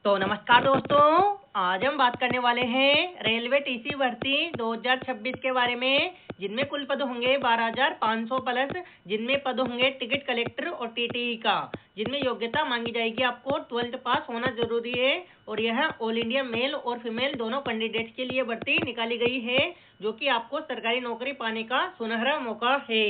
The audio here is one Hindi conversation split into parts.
तो नमस्कार दोस्तों, आज हम बात करने वाले हैं रेलवे टीसी भर्ती 2026 के बारे में, जिनमें कुल पद होंगे 12,500 प्लस, जिनमें पद होंगे टिकट कलेक्टर और टीटीई का, जिनमें योग्यता मांगी जाएगी आपको 12th पास होना जरूरी है। और यह ऑल इंडिया मेल और फीमेल दोनों कैंडिडेट्स के लिए भर्ती निकाली गई है, जो कि आपको सरकारी नौकरी पाने का सुनहरा मौका है।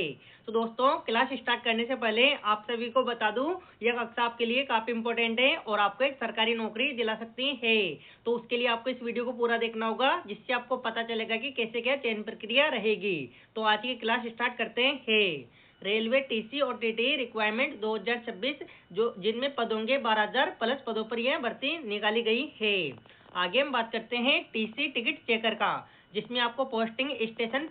तो दोस्तों, क्लास स्टार्ट करने से पहले आप सभी को बता दूं, यह कक्षा आपके लिए काफी इंपॉर्टेंट है और आपको एक सरकारी नौकरी दिला सकती है। तो उसके लिए आपको इस वीडियो को पूरा देखना होगा, जिससे आपको पता चलेगा कि कैसे क्या चयन प्रक्रिया रहेगी। तो आज की क्लास स्टार्ट करते हैं। रेलवे टीसी और टीटीई रिक्वायरमेंट 2026, जो जिनमें पद होंगे 12,000 प्लस पदों पर यह भर्ती निकाली गई है। आगे हम बात करते हैं टीसी टिकट चेकर का, जिसमें आपको पोस्टिंग स्टेशन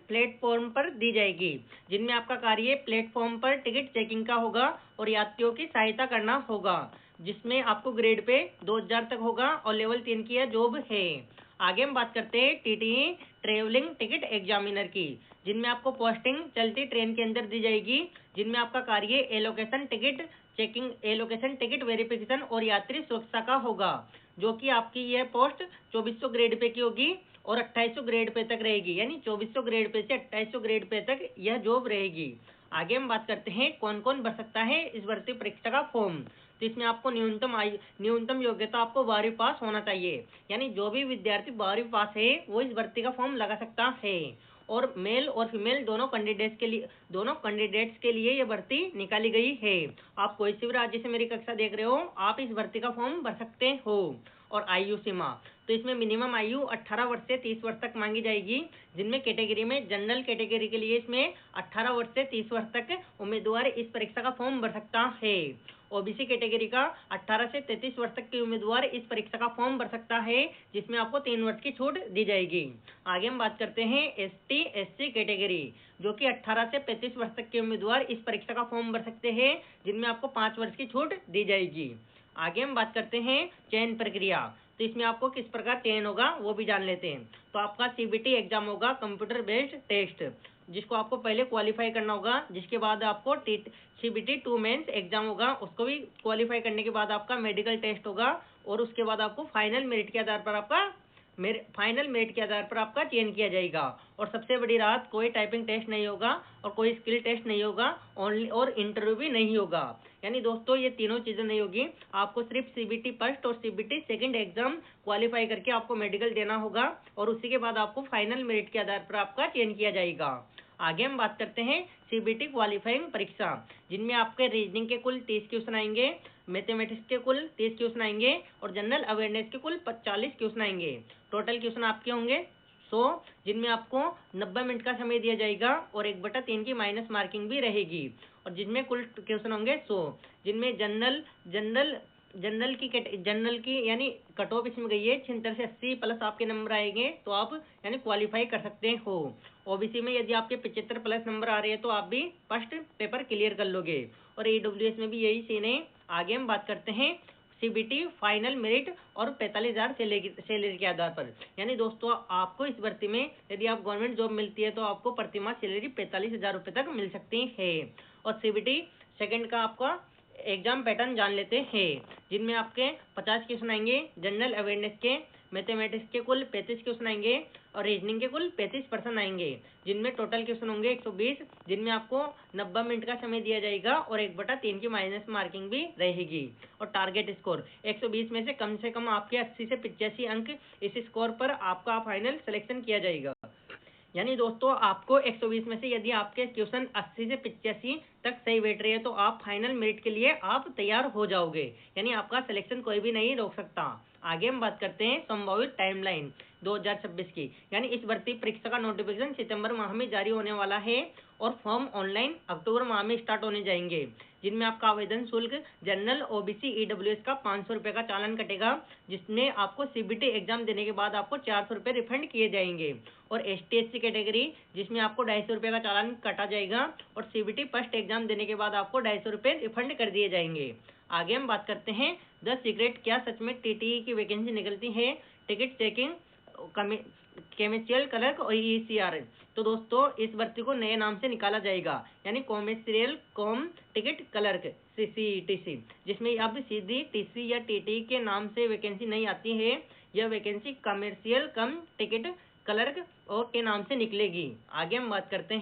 प्लेटफॉर्म पर दी जाएगी, जिनमें आपका कार्य प्लेटफॉर्म पर टिकट चेकिंग का होगा और यात्रियों की सहायता करना होगा, जिसमें आपको ग्रेड पे 2,000 तक होगा और लेवल 3 की यह जॉब है। आगे हम बात करते हैं टीटीई ट्रेवलिंग टिकट एग्जामिनर की, जिनमें आपको पोस्टिंग चलती ट्रेन के अंदर दी जाएगी, जिनमें आपका कार्य allocation ticket checking, allocation ticket verification और यात्री सुरक्षा का होगा, जो कि आपकी यह पोस्ट 2400 ग्रेड पे की होगी और 2800 ग्रेड पे तक रहेगी, यानी 2400 ग्रेड पे से 2800 ग्रेड पे तक यह जॉब रहेगी। आगे हम बात करते हैं कौन कौन भर सकता है इस भर्ती परीक्षा का फॉर्म। तो इसमें आपको न्यूनतम योग्यता आपको 12वीं पास होना चाहिए, यानी जो भी विद्यार्थी 12वीं पास है वो इस भर्ती का फॉर्म लगा सकता है। और मेल और फीमेल दोनों कैंडिडेट्स के लिए यह भर्ती निकाली गई है। आप कोई सी भी राज्य से मेरी कक्षा देख रहे हो, आप इस भर्ती का फॉर्म भर सकते हो। और आयु सीमा, तो इसमें मिनिमम आयु 18 वर्ष से 30 वर्ष तक मांगी जाएगी, जिनमें कैटेगरी में जनरल कैटेगरी के लिए इसमें 18 वर्ष से 30 वर्ष तक उम्मीदवार इस परीक्षा का फॉर्म भर सकता है। ओबीसी कैटेगरी का 18 से 33 वर्ष तक के उम्मीदवार इस परीक्षा का फॉर्म भर सकता है, जिसमें आपको 3 वर्ष की छूट दी जाएगी। आगे हम बात करते हैं एसटी एससी कैटेगरी, जो कि 18 से 35 वर्ष तक के उम्मीदवार इस परीक्षा का फॉर्म भर सकते हैं, जिनमें आपको 5 वर्ष की छूट दी जाएगी। आगे हम बात करते हैं चयन प्रक्रिया, तो इसमें आपको किस प्रकार चयन होगा वो भी जान लेते हैं। तो आपका सीबीटी एग्जाम होगा, कंप्यूटर बेस्ड टेस्ट, जिसको आपको पहले क्वालिफाई करना होगा, जिसके बाद आपको सीबीटी 2 मेंस एग्जाम होगा, उसको भी क्वालिफाई करने के बाद आपका मेडिकल टेस्ट होगा, और उसके बाद आपको फाइनल मेरिट के आधार पर आपका चयन किया जाएगा। और सबसे बड़ी राहत, कोई टाइपिंग टेस्ट नहीं होगा और कोई स्किल टेस्ट नहीं होगा, और इंटरव्यू भी नहीं होगा। यानी दोस्तों, ये तीनों चीजें नहीं होगी, आपको सिर्फ सीबीटी फर्स्ट और सीबीटी सेकंड एग्जाम क्वालिफाई करके आपको मेडिकल देना होगा, और उसी के बाद आपको फाइनल मेरिट के आधार पर आपका चयन किया जाएगा। आगे हम बात करते हैं सीबीटी क्वालिफाइंग परीक्षा, जिनमें आपके रीजनिंग के कुल 30 क्वेश्चन आएंगे, मैथमेटिक्स के कुल 30 क्वेश्चन आएंगे और जनरल अवेयरनेस के कुल 40 क्वेश्चन आएंगे। टोटल क्वेश्चन आपके होंगे 100, जिनमें आपको 90 मिनट का समय दिया जाएगा और 1/3 की माइनस मार्किंग भी रहेगी, और जिनमें कुल क्वेश्चन होंगे 100, जिनमें जनरल की यानी कट ऑफ इसमें गई है 76 से 80 प्लस आपके नंबर आएंगे, तो आप यानी क्वालिफाई कर सकते हो। ओबीसी में यदि आपके 75 प्लस नंबर आ रहे हैं तो आप भी फर्स्ट पेपर क्लियर कर लोगे, और ईडब्ल्यूएस में भी यही सीन है। आगे हम बात करते हैं सीबीटी फाइनल मेरिट और 45,000 सैलरी के आधार पर। यानी दोस्तों, आपको इस भर्ती में यदि आप गवर्नमेंट जॉब मिलती है तो आपको प्रति माह सैलरी 45,000 रुपये तक मिल सकती है। और सीबीटी सेकंड का आपका एग्जाम पैटर्न जान लेते हैं, जिनमें आपके 50 क्वेश्चन आएंगे, जनरल अवेयरनेस के, मैथमेटिक्स के कुल 35 क्वेश्चन आएंगे और रीजनिंग के कुल 35% आएंगे, जिनमें टोटल क्वेश्चन होंगे 120, जिनमें आपको 90 मिनट का समय दिया जाएगा और 1/3 की माइनस मार्किंग भी रहेगी। और टारगेट स्कोर 120 में से कम आपके 80 से 85 अंक, इस स्कोर पर आपका फाइनल सिलेक्शन किया जाएगा। यानी दोस्तों, आपको 120 में से यदि आपके क्वेश्चन 80 से 85 तक सही बैठ रहे हैं तो आप फाइनल मेरिट के लिए आप तैयार हो जाओगे, यानी आपका सिलेक्शन कोई भी नहीं रोक सकता। आगे हम बात करते हैं संभावित टाइमलाइन 2026 की, यानी इस भर्ती परीक्षा का नोटिफिकेशन सितंबर माह में जारी होने वाला है और फॉर्म ऑनलाइन अक्टूबर माह में स्टार्ट होने जाएंगे, जिनमें आपका आवेदन शुल्क जनरल ओबीसी ईडब्ल्यूएस का 500 रुपये का चालान कटेगा, जिसमें आपको सीबीटी एग्जाम देने के बाद आपको 400 रुपये रिफंड किए जाएंगे। और एसटी एससी कैटेगरी, जिसमें आपको 250 रुपये का चालान काटा जाएगा और सीबीटी फर्स्ट एग्जाम देने के बाद आपको 250 रुपये रिफंड कर दिए जाएंगे। आगे हम बात करते हैं द सीक्रेट, क्या सच में टीटीई की वैकेंसी निकलती है, टिकट चेकिंग, कमर्शियल क्लर्क और ईसीआर। तो दोस्तों, इस भर्ती को नए नाम से निकाला जाएगा, यानी commercial com ticket clerk CCTC, जिसमें अब सीधी TC या TT के नाम से वैकेंसी नहीं आती है। यह वैकेंसी कमर्शियल कम टिकट क्लर्क और के नाम से निकलेगी। आगे हम बात करते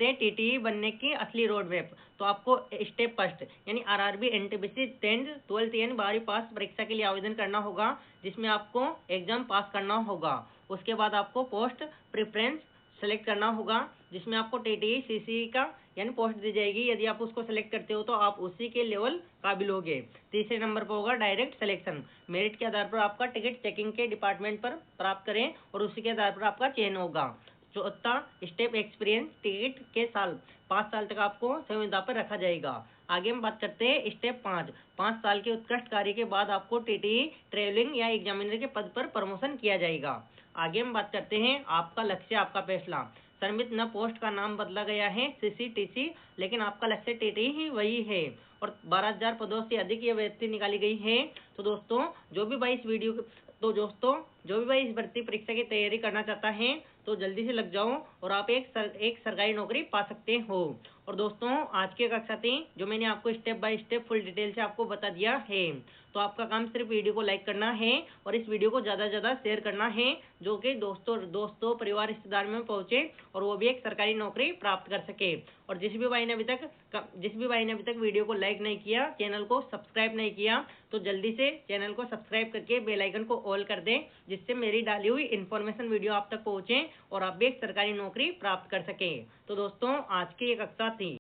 हैं TTE बनने की असली रोड मैप। तो आपको स्टेप फर्स्ट यानी RRB NTPC 10th 12th यानी 12वीं पास परीक्षा के लिए आवेदन करना होगा, जिसमें आपको एग्जाम पास करना होगा। उसके बाद आपको पोस्ट प्रेफरेंस सेलेक्ट करना होगा, जिसमें आपको TTE CCE का यानी पोस्ट दी जाएगी। यदि आप उसको सेलेक्ट करते हो तो आप उसी के लेवल काबिल होगे। तीसरे नंबर पर होगा डायरेक्ट सिलेक्शन, मेरिट के आधार पर आपका टिकट चेकिंग के डिपार्टमेंट पर प्राप्त करें और उसी के आधार पर आपका चयन होगा। चौथा स्टेप एक्सपीरियंस, टिकट के साल 5 साल तक आपको संविदा पर रखा जाएगा। आगे हम बात करते हैं स्टेप 5 साल के उत्कृष्ट कार्य के बाद आपको TTE ट्रेवलिंग या एग्जामिनर के पद पर प्रमोशन किया जाएगा। आगे हम बात करते हैं आपका लक्ष्य आपका फैसला। संबित न पोस्ट का नाम बदला गया है CCTC, लेकिन आपका लक्ष्य TTE ही वही है और 12,000 पदों से अधिक ये वैकेंसी निकाली गई है। तो दोस्तों जो भी भाई इस भर्ती परीक्षा की तैयारी करना चाहता है तो जल्दी से लग जाओ और आप एक सरकारी नौकरी पा सकते हो। और दोस्तों आज की कक्षा थी जो मैंने आपको step by step full detail से आपको बता दिया है। तो आपका काम सिर्फ वीडियो को लाइक करना है और इस वीडियो को ज़्यादा से ज़्यादा शेयर करना है, जो कि दोस्तों परिवार रिश्तेदार में पहुंचे और वो भी एक सरकारी नौकरी प्राप्त कर सके। और जिस भी भाई ने अभी तक वीडियो को लाइक नहीं किया, चैनल को सब्सक्राइब नहीं किया, तो जल्दी से चैनल को सब्सक्राइब करके बेल आइकन को ऑल कर दें, जिससे मेरी डाली हुई इन्फॉर्मेशन वीडियो आप तक पहुंचे और आप भी एक सरकारी नौकरी प्राप्त कर सकें। तो दोस्तों आज की ये कक्षा थी।